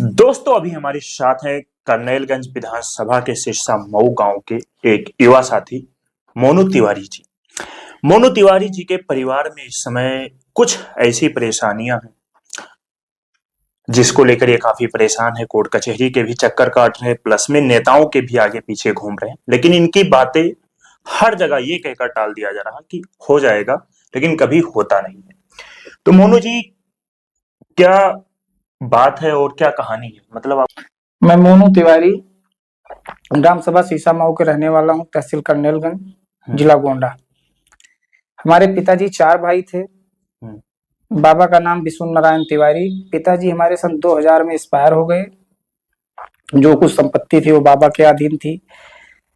दोस्तों अभी हमारे साथ है करनेलगंज विधानसभा के सिरसा मऊ गांव के एक युवा साथी मोनू तिवारी जी। मोनू तिवारी जी के परिवार में इस समय कुछ ऐसी परेशानियां हैं जिसको लेकर ये काफी परेशान है। कोर्ट कचहरी के भी चक्कर काट रहे हैं, प्लस में नेताओं के भी आगे पीछे घूम रहे हैं, लेकिन इनकी बातें हर जगह ये कहकर टाल दिया जा रहा कि हो जाएगा, लेकिन कभी होता नहीं है। तो मोनू जी, क्या बात है और क्या कहानी है? मतलब आप। मैं मोनू तिवारी ग्राम सभा सीसा मऊ के रहने वाला हूँ, तहसील करनेलगंज, जिला गोंडा। हमारे पिताजी 4 भाई थे। बाबा का नाम विष्णु नारायण तिवारी। पिताजी हमारे सन 2000 में एक्सपायर हो गए। जो कुछ संपत्ति थी वो बाबा के अधीन थी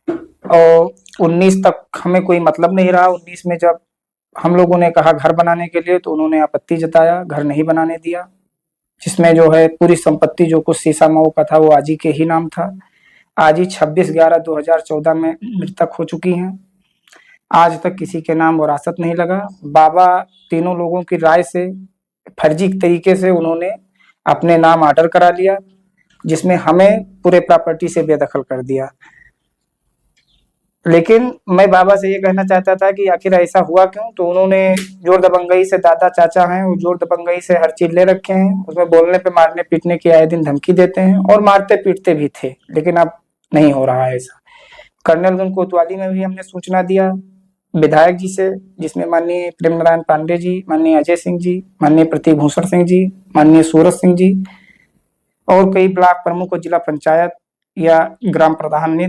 और 19 तक हमें कोई मतलब नहीं रहा। 19 में जब हम लोगों ने कहा घर बनाने के लिए, तो उन्होंने आपत्ति जताया, घर नहीं बनाने दिया, जिसमें जो है पूरी संपत्ति जो कुछ सीसा मऊ का था वो आजी के ही नाम था। आजी 26/11/2014 में मृतक हो चुकी हैं। आज तक किसी के नाम वरासत नहीं लगा। बाबा तीनों लोगों की राय से फर्जी तरीके से उन्होंने अपने नाम ऑर्डर करा लिया, जिसमें हमें पूरे प्रॉपर्टी से बेदखल कर दिया। लेकिन मैं बाबा से ये कहना चाहता था कि आखिर ऐसा हुआ क्यों। तो उन्होंने जोर दबंगई से, दादा चाचा हैं वो जोर दबंगई से हर चीज ले रखे हैं। उसमें बोलने पे मारने पीटने की आए दिन धमकी देते हैं और मारते पीटते भी थे, लेकिन अब नहीं हो रहा है ऐसा। कर्नलगंज कोतवाली में भी हमने सूचना दिया विधायक जी से, जिसमें माननीय प्रेम नारायण पांडे जी, माननीय अजय सिंह जी, माननीय प्रतिभूषण सिंह जी, माननीय सूरज सिंह जी और कई ब्लॉक प्रमुख और जिला पंचायत या ग्राम प्रधान,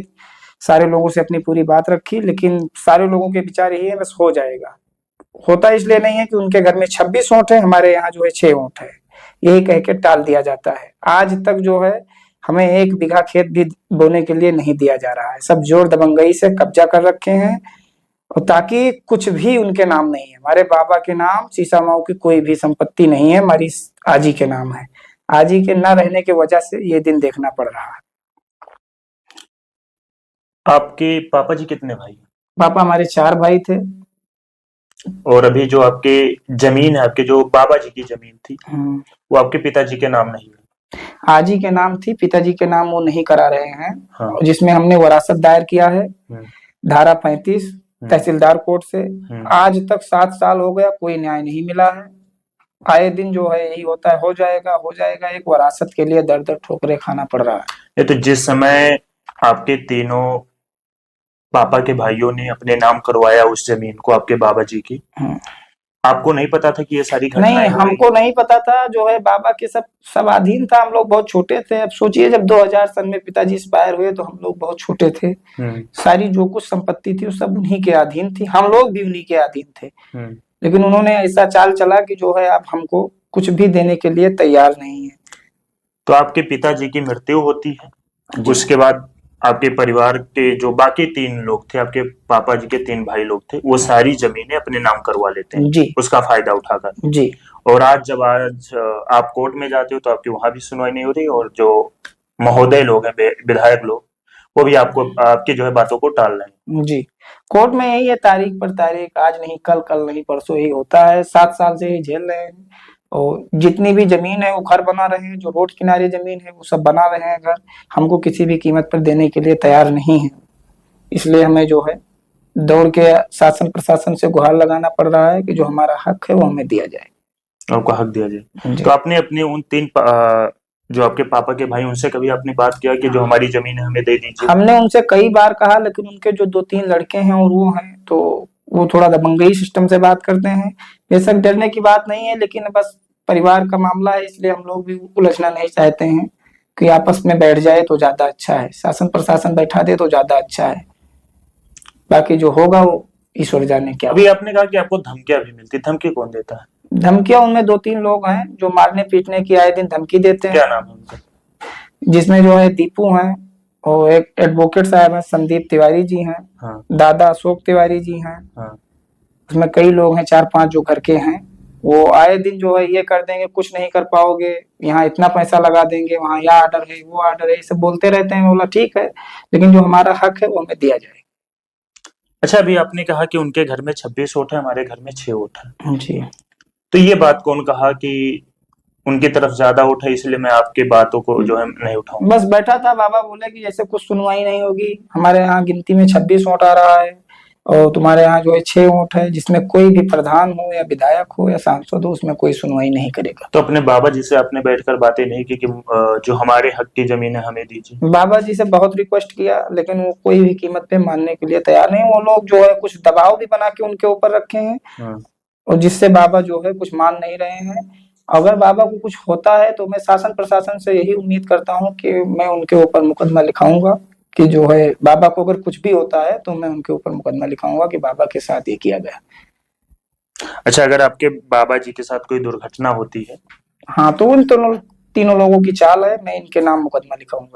सारे लोगों से अपनी पूरी बात रखी। लेकिन सारे लोगों के विचार यही है बस हो जाएगा। होता इसलिए नहीं है कि उनके घर में 26 ऊंट है, हमारे यहाँ जो है 6 ऊंट है, यही कह के टाल दिया जाता है। आज तक जो है हमें 1 बीघा खेत भी बोने के लिए नहीं दिया जा रहा है। सब जोर दबंगई से कब्जा कर रखे हैं, और ताकि कुछ भी उनके नाम नहीं है। हमारे बाबा के नाम सीसा मऊ की कोई भी संपत्ति नहीं है, हमारी आजी के नाम है। आजी के न रहने की वजह से ये दिन देखना पड़ रहा है। आपके पापा जी कितने भाई? पापा हमारे 4 भाई थे। और अभी जो आपके जमीन है, आपके जो बाबा जी की जमीन थी, वो आपके पिताजी के नाम नहीं है? आजी के नाम थी, पिताजी के नाम वो नहीं करा रहे हैं। हाँ। जिसमें हमने वरासत दायर किया है धारा 35 तहसीलदार कोर्ट से। आज तक 7 साल हो गया, कोई न्याय नहीं मिला है। आए दिन जो है यही होता है, हो जाएगा हो जाएगा। एक वरासत के लिए दर दर ठोकरे खाना पड़ रहा है। ये तो जिस समय आपके तीनों पापा के भाइयों ने अपने नाम करवाया उस जमीन को आपके बाबा जी की, आपको नहीं पता था कि ये सारी घटनाएं नहीं, हमको नहीं पता था। जो है बाबा के सब अधीन था। हम लोग बहुत छोटे थे। अब सोचिए, जब 2000 सन में पिताजी एक्सपायर हुए तो हम लोग बहुत छोटे थे। सारी जो कुछ संपत्ति थी वो सब उन्हीं के अधीन थी, हम लोग भी उन्हीं के अधीन थे। लेकिन उन्होंने ऐसा चाल चला कि जो है अब हमको कुछ भी देने के लिए तैयार नहीं है। तो आपके पिताजी की मृत्यु होती है, उसके बाद आपके परिवार के जो बाकी 3 लोग थे, आपके पापा जी के 3 भाई लोग थे, वो सारी जमीनें अपने नाम करवा लेते हैं जी, उसका फायदा उठाकर जी। और आज आप कोर्ट में जाते हो तो आपकी वहां भी सुनवाई नहीं हो रही, और जो महोदय लोग हैं, विधायक लोग, वो भी आपको आपकी जो है बातों को टाल रहे हैं। जी, कोर्ट में यही है, तारीख पर तारीख, आज नहीं कल, कल नहीं परसों, यही होता है। 7 साल से ही झेल रहे हैं। और जितनी भी जमीन है वो घर बना रहे हैं, जो रोड किनारे जमीन है वो सब बना रहे हैं घर। हमको किसी भी कीमत पर देने के लिए तैयार नहीं है। इसलिए हमें जो है दौड़ के शासन प्रशासन से गुहार लगाना पड़ रहा है कि जो हमारा हक है वो हमें दिया जाए। आपको हक दिया जाए। तो आपने अपने उन 3 जो आपके पापा के भाई, उनसे कभी आपने बात किया कि जो हमारी जमीन है हमें दे दीजिए? हमने उनसे कई बार कहा, लेकिन उनके जो 2-3 लड़के हैं और वो हैं, तो वो थोड़ा दबंगई सिस्टम से बात करते हैं। बेशक डरने की बात नहीं है, लेकिन बस परिवार का मामला है, इसलिए हम लोग भी उलझना नहीं चाहते हैं कि आपस में बैठ जाए तो ज्यादा अच्छा है, शासन प्रशासन बैठा दे तो ज्यादा अच्छा है। बाकी जो होगा वो ईश्वर जाने क्या। अभी आपने कहा कि आपको धमकियां भी मिलती, धमकी कौन देता है? धमकियां उनमें 2-3 लोग हैं जो मारने पीटने की आए दिन धमकी देते हैं। क्या नाम है उनका? जिसमें जो है दीपू हैं, और एक एडवोकेट साहब हैं, संदीप तिवारी जी हैं। हाँ। दादा अशोक तिवारी जी हैं। हाँ। उसमें कई लोग हैं, 4-5 जो घर के हैं। वो आए दिन जो है ये कर देंगे, कुछ नहीं कर पाओगे, यहाँ इतना पैसा लगा देंगे, वहाँ यह आर्डर है वो आर्डर है, ये सब बोलते रहते हैं। बोला ठीक है, लेकिन जो हमारा हक है वो हमें दिया जाए। अच्छा, अभी आपने कहा कि उनके घर में 26 वोट है, हमारे घर में 6 वोट है जी। तो ये बात कौन कहा कि उनकी तरफ ज्यादा वोट है, इसलिए मैं आपकी बातों को जो है नहीं उठाऊंगा। बस बैठा था, बाबा बोले कि जैसे कुछ सुनवाई नहीं होगी, हमारे यहाँ गिनती में 26 वोट आ रहा है और तुम्हारे यहाँ जो है 6 वोट है, जिसमें कोई भी प्रधान हो या विधायक हो या सांसद हो उसमें कोई सुनवाई नहीं करेगा। तो अपने बाबा जी से आपने बैठकर बातें नहीं की कि जो हमारे हक की जमीन है हमें दीजिए? बाबा जी से बहुत रिक्वेस्ट किया लेकिन वो कोई भी कीमत पे मानने के लिए तैयार नहीं। वो लोग जो है कुछ दबाव भी बना के उनके ऊपर रखे हैं हाँ। और जिससे बाबा जो है कुछ मान नहीं रहे हैं। अगर बाबा को कुछ होता है तो मैं शासन प्रशासन से यही उम्मीद करता हूँ कि मैं उनके ऊपर मुकदमा लिखाऊंगा, कि जो है बाबा को अगर कुछ भी होता है तो मैं उनके ऊपर मुकदमा लिखाऊंगा कि बाबा के साथ ये किया गया। अच्छा, अगर आपके बाबा जी के साथ कोई दुर्घटना होती है? हाँ, तो उन तीनों लोगों की चाल है, मैं इनके नाम मुकदमा लिखाऊंगा।